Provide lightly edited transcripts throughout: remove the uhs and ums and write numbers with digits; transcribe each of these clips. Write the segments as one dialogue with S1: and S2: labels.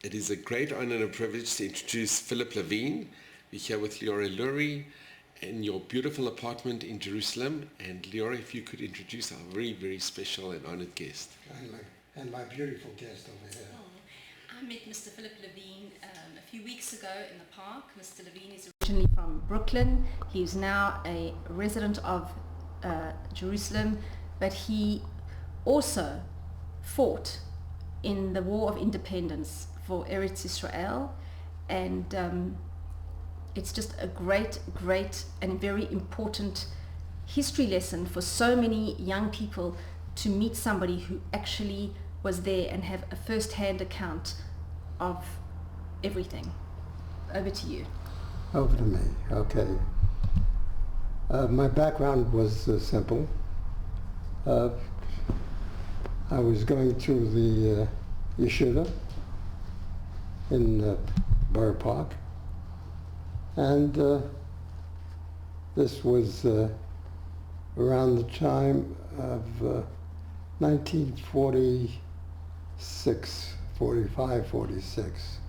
S1: It is a great honor and a privilege to introduce Philip Levine. We're here with Leora Lurie in your beautiful apartment in Jerusalem. And Leora, if you could introduce our very, very special and honored guest.
S2: And my beautiful guest over here.
S3: I met Mr. Philip Levine a few weeks ago in the park. Mr. Levine is originally from Brooklyn. He's now a resident of Jerusalem, but he also fought in the War of Independence for Eretz Israel, and it's just a great and very important history lesson for so many young people to meet somebody who actually was there and have a first-hand account of everything. Over to you.
S2: Over to me, okay. My background was simple. I was going to the yeshiva in Borough Park, and this was around the time of 1946, 45, 46.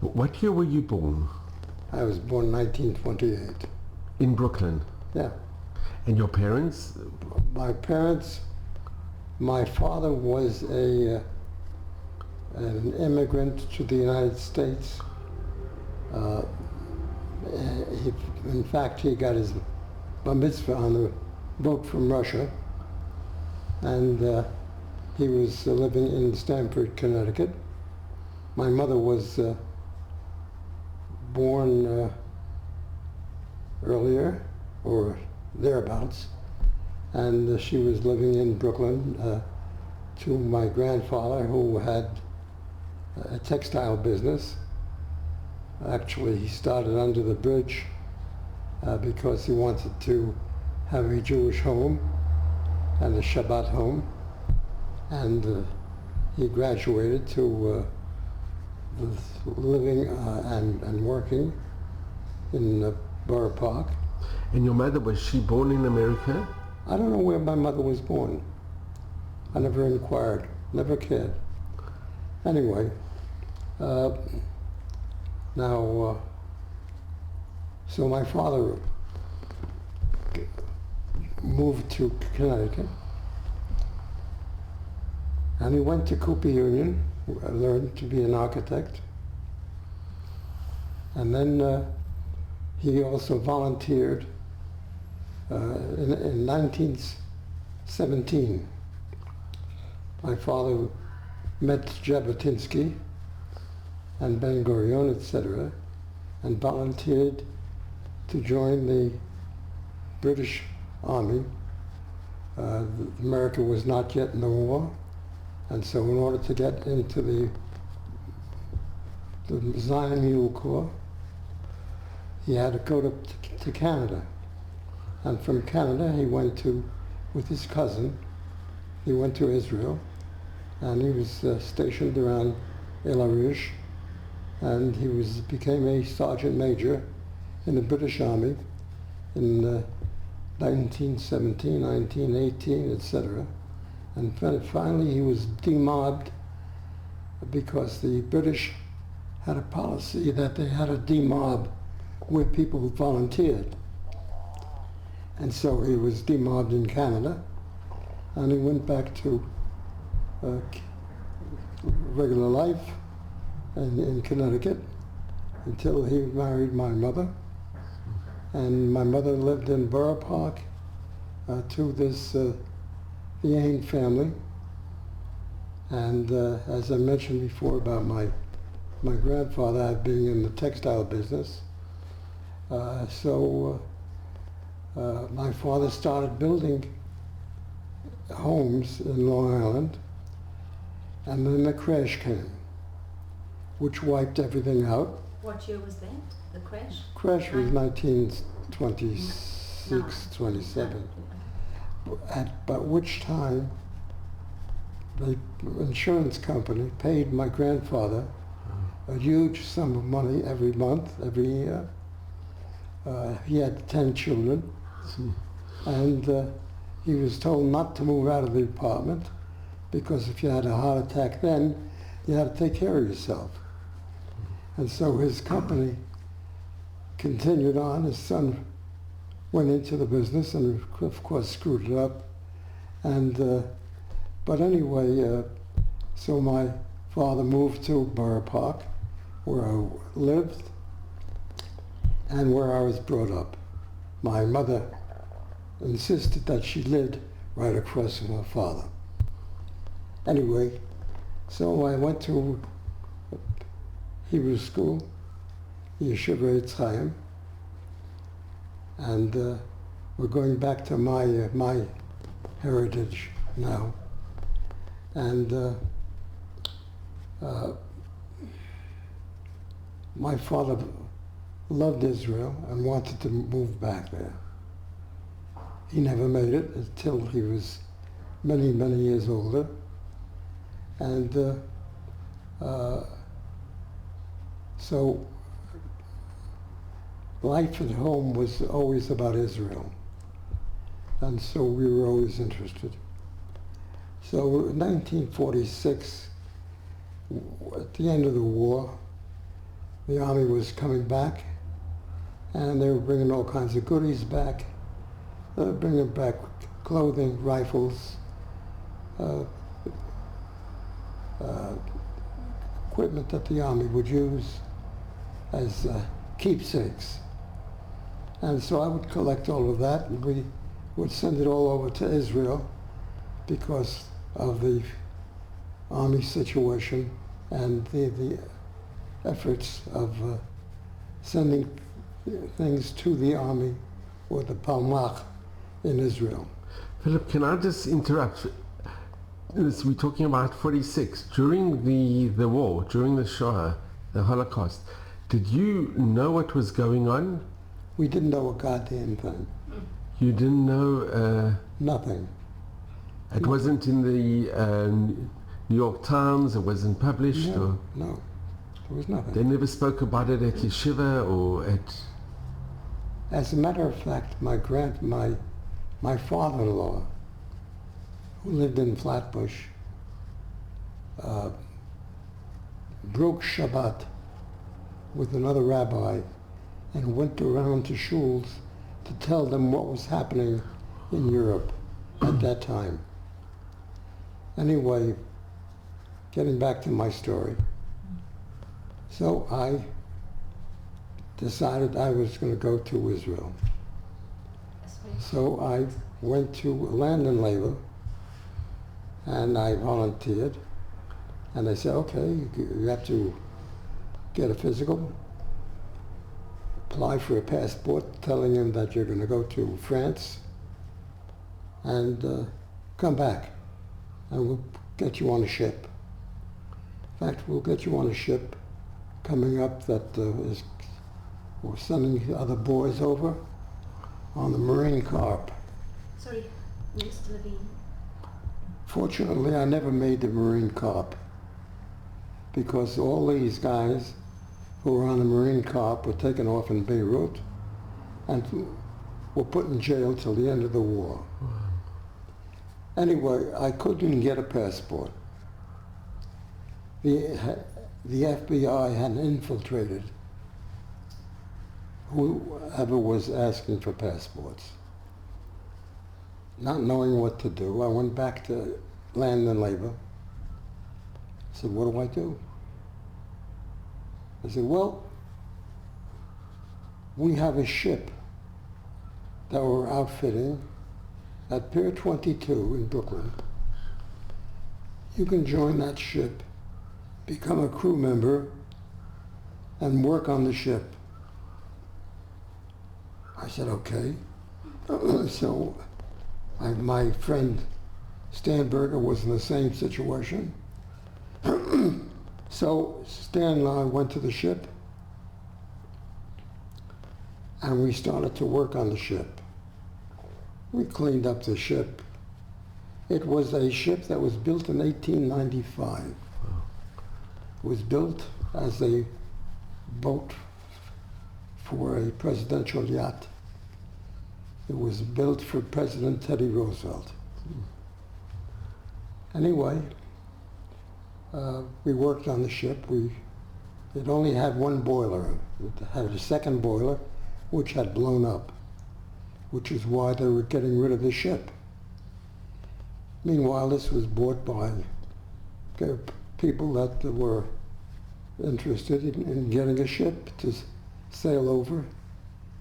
S1: What year were you born?
S2: I was born 1928.
S1: In Brooklyn?
S2: Yeah.
S1: And your parents?
S2: My parents, my father was an immigrant to the United States. In fact, he got his bar mitzvah on a boat from Russia, and he was living in Stamford, Connecticut. My mother was born earlier, or thereabouts, and she was living in Brooklyn to my grandfather, who had a textile business. Actually, he started under the bridge because he wanted to have a Jewish home and a Shabbat home, and he graduated to living and working in Borough Park.
S1: And your mother, was she born in America?
S2: I don't know where my mother was born. I never inquired, never cared. Anyway, so my father moved to Connecticut, and he went to Cooper Union, learned to be an architect, and then he also volunteered in 1917. My father met Jabotinsky and Ben-Gurion, etc., and volunteered to join the British Army. America was not yet in the war, and so in order to get into the Zion Mule Corps, he had to go to Canada. And from Canada he went with his cousin, he went to Israel, and he was stationed around El Arish, and he became a sergeant major in the British Army in 1917, 1918, etc. And finally he was demobbed because the British had a policy that they had to demob where people volunteered. And so he was demobbed in Canada, and he went back to regular life in Connecticut until he married my mother. And my mother lived in Borough Park to this the Ain family. And as I mentioned before about my grandfather being in the textile business, my father started building homes in Long Island, and then the crash came, which wiped everything out.
S3: What year was that, the crash?
S2: Crash was 1926, 27. At which time the insurance company paid my grandfather a huge sum of money every month, every year. He had 10 children, and he was told not to move out of the apartment because if you had a heart attack then, you had to take care of yourself. And so his company continued on. His son went into the business and of course screwed it up. And but anyway, so my father moved to Borough Park, where I lived and where I was brought up. My mother insisted that she lived right across from her father. Anyway, so I went to Hebrew school, Yeshiva Eitz Chaim, and we're going back to my heritage now. And my father loved Israel and wanted to move back there. He never made it until he was many, many years older. And so life at home was always about Israel. And so we were always interested. So in 1946, at the end of the war, the army was coming back, and they were bringing all kinds of goodies back. They were bringing back clothing, rifles, equipment that the army would use as keepsakes. And so I would collect all of that, and we would send it all over to Israel because of the army situation and the efforts of sending things to the army or the Palmach in Israel.
S1: Philip, can I just interrupt? We're talking about 46. During the war, during the Shoah, the Holocaust, did you know what was going on?
S2: We didn't know a goddamn thing.
S1: You didn't know?
S2: Nothing.
S1: It wasn't in the New York Times, it wasn't published?
S2: No, no, there was nothing.
S1: They never spoke about it at Yeshiva or at...
S2: As a matter of fact, my father-in-law, who lived in Flatbush, broke Shabbat with another rabbi and went around to shuls to tell them what was happening in Europe at that time. Anyway, getting back to my story. So I decided I was going to go to Israel. So I went to Land and Labor and I volunteered. And they said, okay, you have to get a physical, apply for a passport, telling them that you're going to go to France and come back. And we'll get you on a ship. In fact, we'll get you on a ship coming up that we're sending other boys over on the Marine Corps.
S3: Sorry, Mr. Levine.
S2: Fortunately, I never made the Marine Corps because all these guys who were on the Marine Corps were taken off in Beirut and were put in jail till the end of the war. Anyway, I couldn't get a passport. The FBI had infiltrated whoever was asking for passports. Not knowing what to do, I went back to Land and Labor. I said, what do I do? I said, well, we have a ship that we're outfitting at Pier 22 in Brooklyn. You can join that ship, become a crew member, and work on the ship. I said, okay. So my friend Stanberger was in the same situation. So Stan and I went to the ship, and we started to work on the ship. We cleaned up the ship. It was a ship that was built in 1895. It was built as a boat for a presidential yacht. It was built for President Teddy Roosevelt. Anyway, we worked on the ship. We It only had one boiler. It had a second boiler, which had blown up, which is why they were getting rid of the ship. Meanwhile, this was bought by people that were interested in getting a ship to sail over,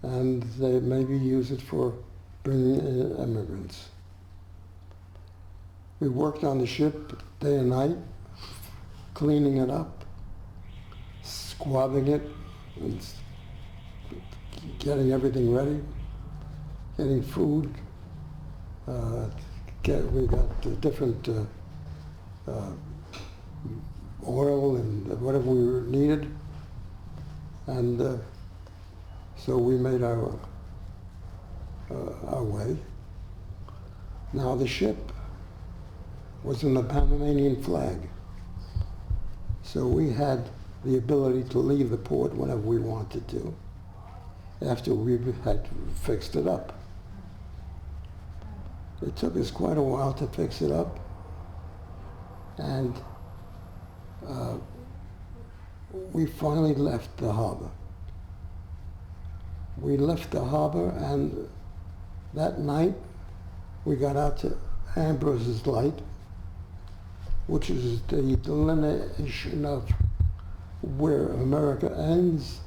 S2: and they maybe use it for bringing in immigrants. We worked on the ship day and night, cleaning it up, squabbing it, and getting everything ready, getting food. We got different oil and whatever we needed, and so we made our way. Now the ship was in the Panamanian flag, so we had the ability to leave the port whenever we wanted to, after we had fixed it up. It took us quite a while to fix it up, and we finally left the harbor. We left the harbor, and that night we got out to Ambrose's Light, which is the delineation of where America ends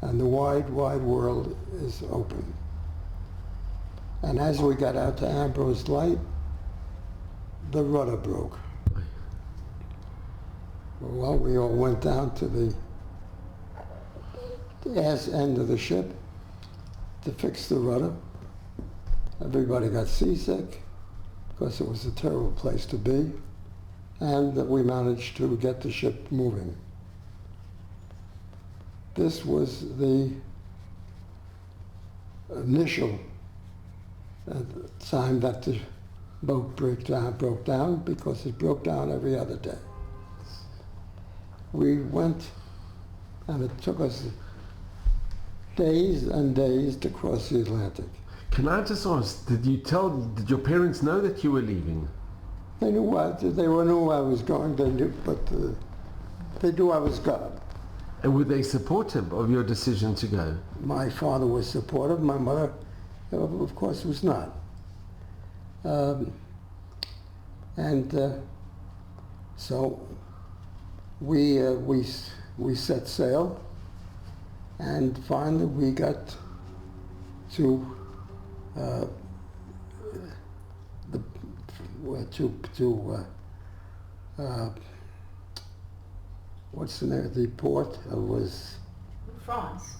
S2: and the wide, wide world is open. And as we got out to Ambrose Light, the rudder broke. Well, we all went down to the ass end of the ship to fix the rudder. Everybody got seasick because it was a terrible place to be, and we managed to get the ship moving. This was the initial time that the boat broke down, because it broke down every other day. We went, and it took us days and days to cross the Atlantic.
S1: Can I just ask, did your parents know that you were leaving?
S2: They knew knew I was going, but they knew I was gone.
S1: And were they supportive of your decision to go?
S2: My father was supportive. My mother, of course, was not. So we set sail, and finally we got to what's the name of the port? It was
S3: France.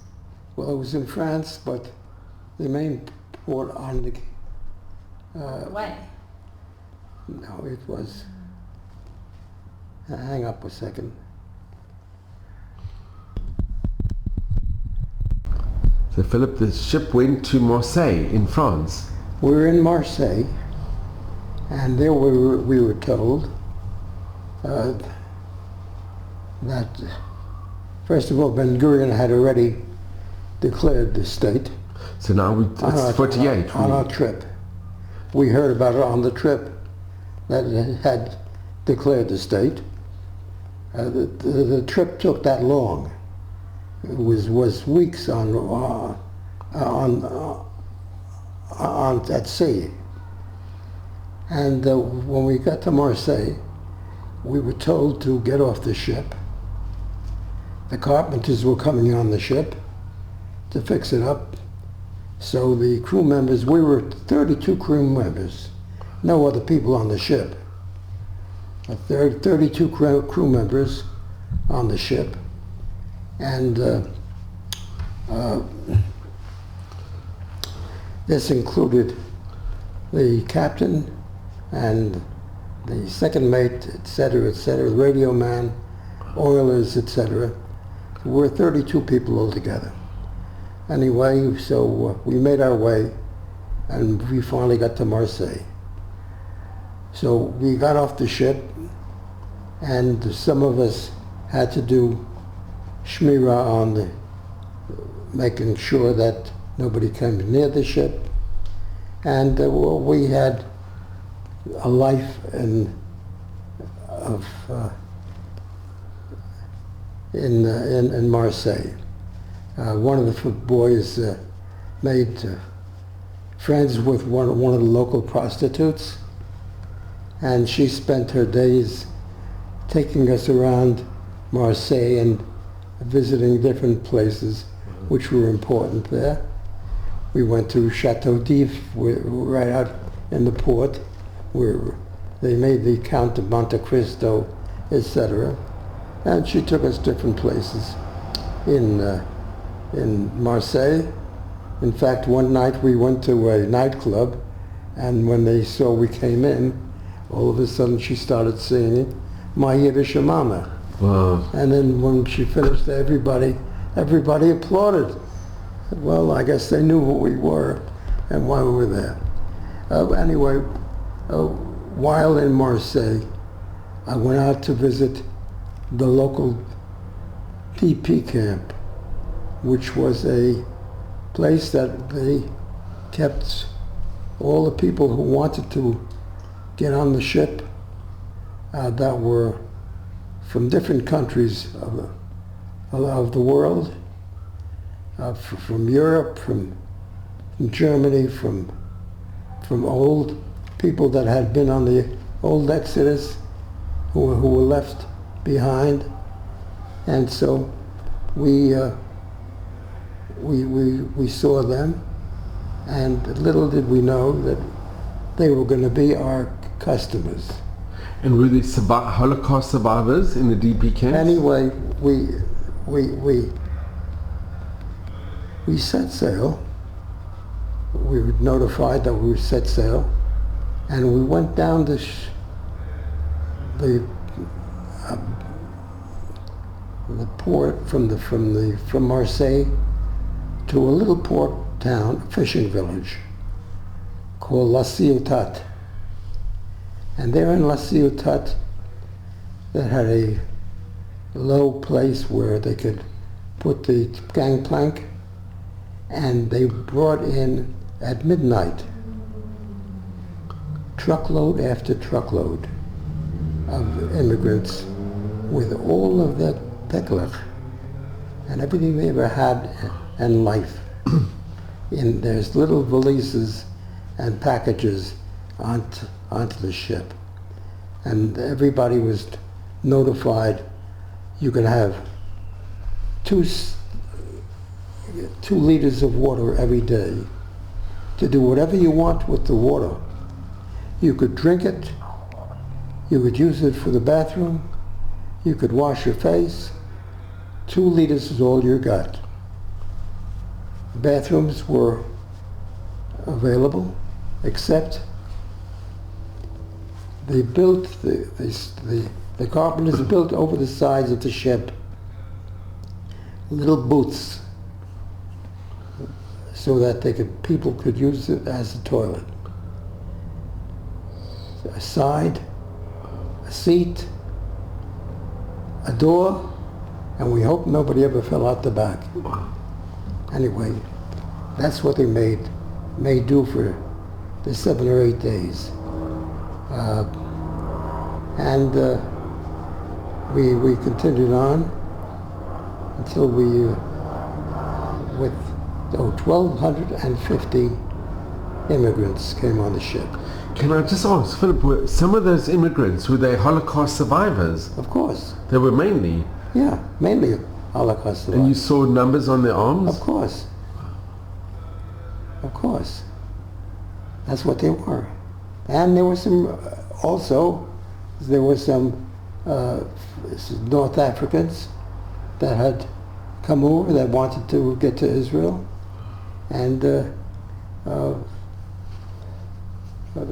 S2: Well, it was in France, but the main port on the
S3: Way.
S2: no, it was. Hang up a second.
S1: So Philip, the ship went to Marseille in France.
S2: We were in Marseille, and there we were told that, first of all, Ben Gurion had already declared the state.
S1: So now it's 48.
S2: On our trip. We heard about it on the trip, that it had declared the state. The trip took that long. It was weeks at sea. And when we got to Marseille, we were told to get off the ship. The carpenters were coming on the ship to fix it up. So the crew members, we were 32 crew members, no other people on the ship. 32 crew members on the ship, and this included the captain and the second mate, etc., radio man, oilers, etc. We're 32 people altogether. Anyway, so we made our way, and we finally got to Marseille. So we got off the ship, and some of us had to do shmira on the, making sure that nobody came near the ship. And we had a in Marseille. One of the boys made friends with one of the local prostitutes, and she spent her days taking us around Marseille and visiting different places which were important there. We went to Chateau d'If, right out in the port, where they made the Count of Monte Cristo, etc. And she took us different places in Marseille. In fact, one night we went to a nightclub, and when they saw we came in, all of a sudden she started singing My Yiddish Mama.
S1: Wow.
S2: And then when she finished, everybody applauded. Well, I guess they knew who we were and why we were there. Anyway, while in Marseille, I went out to visit the local DP camp, which was a place that they kept all the people who wanted to get on the ship that were from different countries of the world, from Europe, from Germany, from old people that had been on the old Exodus, who were left behind. And so we saw them, and little did we know that they were going to be our customers.
S1: And were there Holocaust survivors in the DP camps?
S2: Anyway, we set sail. We were notified that we set sail, and we went down the port from Marseille to a little port town, a fishing village called La Ciotat. And there in La Ciotat, they had a low place where they could put the gangplank, and they brought in at midnight truckload after truckload of immigrants with all of their peklach and everything they ever had in life. There's little valises and packages onto the ship. And everybody was notified you could have two liters of water every day to do whatever you want with the water. You could drink it, you could use it for the bathroom, you could wash your face. 2 liters is all you got. Bathrooms were available, except they built, the carpenters built over the sides of the ship little booths so that people could use it as a toilet. A side, a seat, a door, and we hope nobody ever fell out the back. Anyway, that's what they made do for the 7 or 8 days. We continued on until with 1,250 immigrants came on the ship.
S1: Can I just ask, Philip, were some of those immigrants, were they Holocaust survivors?
S2: Of course.
S1: They were mainly?
S2: Yeah, mainly Holocaust survivors.
S1: And you saw numbers on their arms?
S2: Of course. Of course. That's what they were. And there were some, there were some North Africans that had come over that wanted to get to Israel. And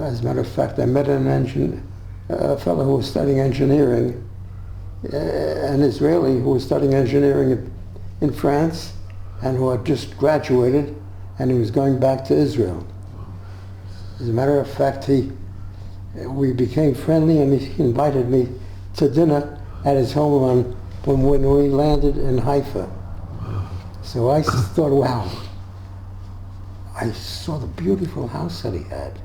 S2: as a matter of fact, I met a fellow who was studying engineering, an Israeli who was studying engineering in France and who had just graduated, and he was going back to Israel. As a matter of fact, we became friendly, and he invited me to dinner at his home when we landed in Haifa. So I thought, wow, I saw the beautiful house that he had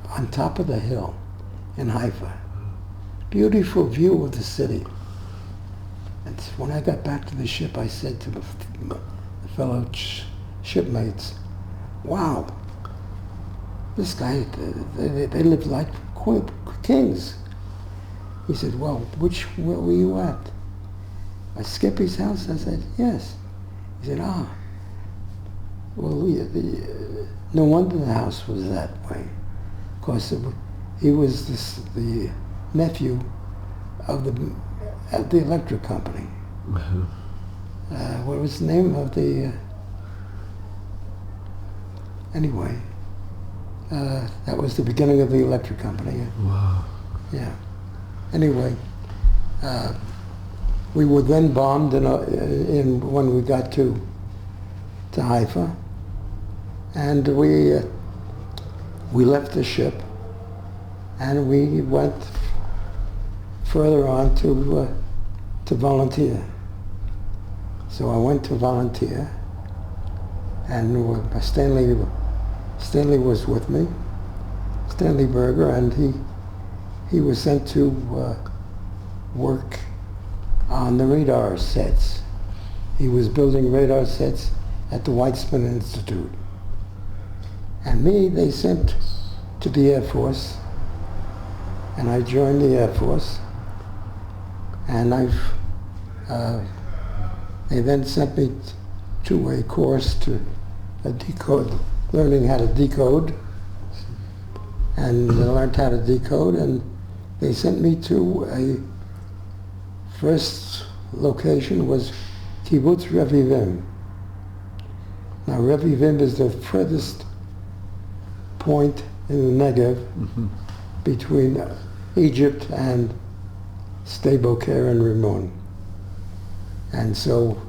S2: on top of the hill in Haifa. Beautiful view of the city. when I got back to the ship, I said to the fellow shipmates, wow, this guy, they live like kings. He said, well, where were you at? At Skippy's house? I said, yes. He said, well, no wonder the house was that way. Of course, he was the nephew of the electric company. What was the name of the... anyway, that was the beginning of the electric company.
S1: Wow.
S2: Yeah. Anyway, we were then bombed when we got to Haifa, and we left the ship, and we went further on to volunteer. So I went to volunteer, and Stanley was with me, Stanley Berger, and he was sent to work on the radar sets. He was building radar sets at the Weizmann Institute. And me, they sent to the Air Force, and I joined the Air Force, and they then sent me to a course to learning how to decode, and I learned how to decode, and they sent me to a first location was Kibbutz Revivim. Now Revivim is the furthest point in the Negev between Egypt and Sde Boker and Rimon. And so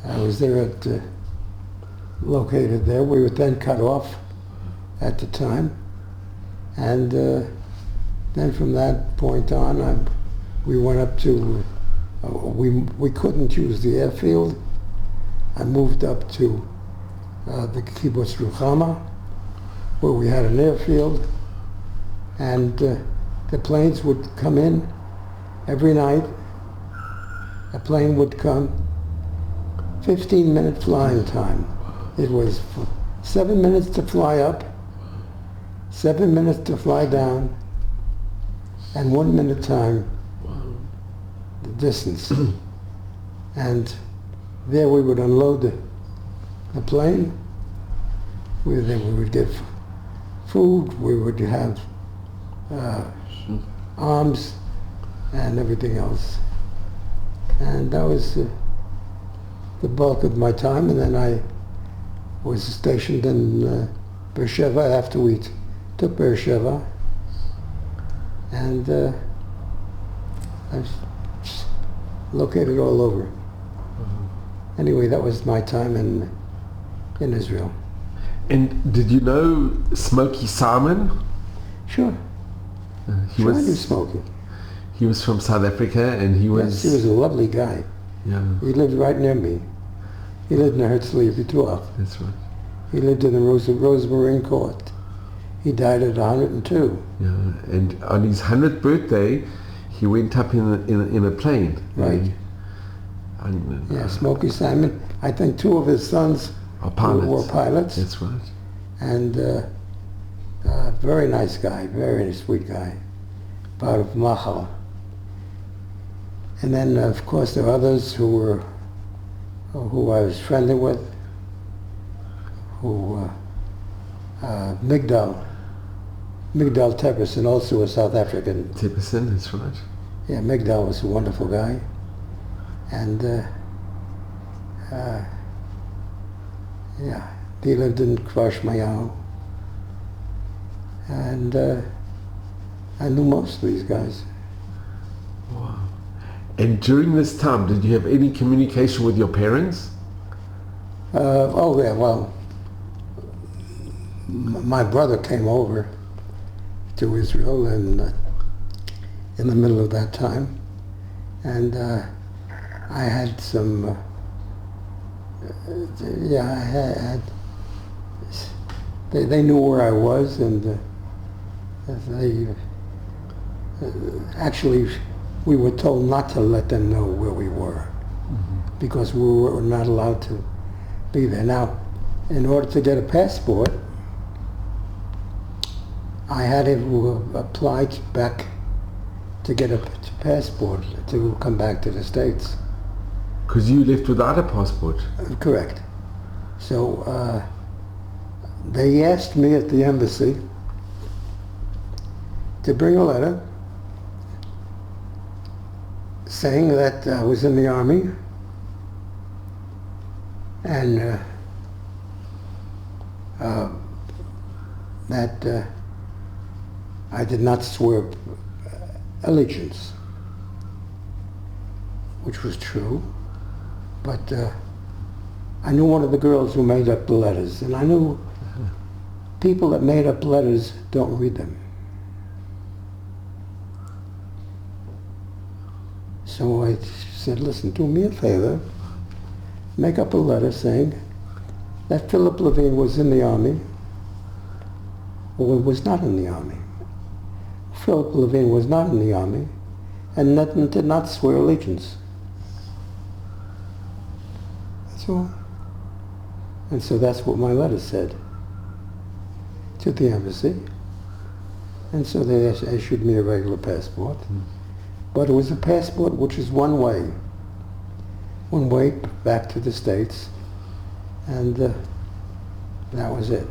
S2: I was there located there. We were then cut off at the time, and then from that point on, we went up to, we couldn't use the airfield. I moved up to the Kibbutz Ruchama, where we had an airfield, and the planes would come in every night. A plane would come, 15-minute flying time. It was 7 minutes to fly up, 7 minutes to fly down, and 1 minute time, the distance. And there we would unload the plane. Then we would get food, we would have arms and everything else. And that was the bulk of my time. And then I was stationed in Beersheba after we took Beersheba. And I was located all over. Anyway, that was my time in Israel.
S1: And did you know Smokey Simon?
S2: Sure.
S1: He
S2: I
S1: was
S2: knew Smokey.
S1: He was from South Africa, and he was...
S2: Yes, he was a lovely guy.
S1: Yeah.
S2: He lived right near me. He lived in Herzliya Bituach.
S1: That's right.
S2: He lived in the Rose Marine Court. He died at 102.
S1: Yeah, and on his 100th birthday, he went up in a plane.
S2: Right. Yeah, Smokey Simon. I think two of his sons were pilots.
S1: That's right.
S2: And very nice guy, very sweet guy, part of Machal. And then, of course, there are others who I was friendly with, Migdal Tepperson, also a South African.
S1: Tepperson, that's right.
S2: Yeah, Migdal was a wonderful guy. And yeah, he lived in Kvar Shmayahu. And I knew most of these guys.
S1: Wow. And during this time, did you have any communication with your parents?
S2: Oh yeah, well, my brother came over to Israel in the middle of that time, and I had some, they knew where I was, and they actually, we were told not to let them know where we were. because we were not allowed to be there. Now, in order to get a passport, I had to apply back to get a passport to come back to the States.
S1: Because you left without a passport.
S2: Correct. So they asked me at the embassy to bring a letter saying that I was in the Army and that I did not swear allegiance, which was true, but I knew one of the girls who made up the letters, and I knew people that made up letters don't read them. So I said, listen, do me a favor, make up a letter saying that Philip Levine was in the Army or was not in the Army. Philip Levine was not in the Army and did not swear allegiance. That's all. And so that's what my letter said to the embassy. And so they issued me a regular passport. But it was a passport which is one way back to the States, and that was it.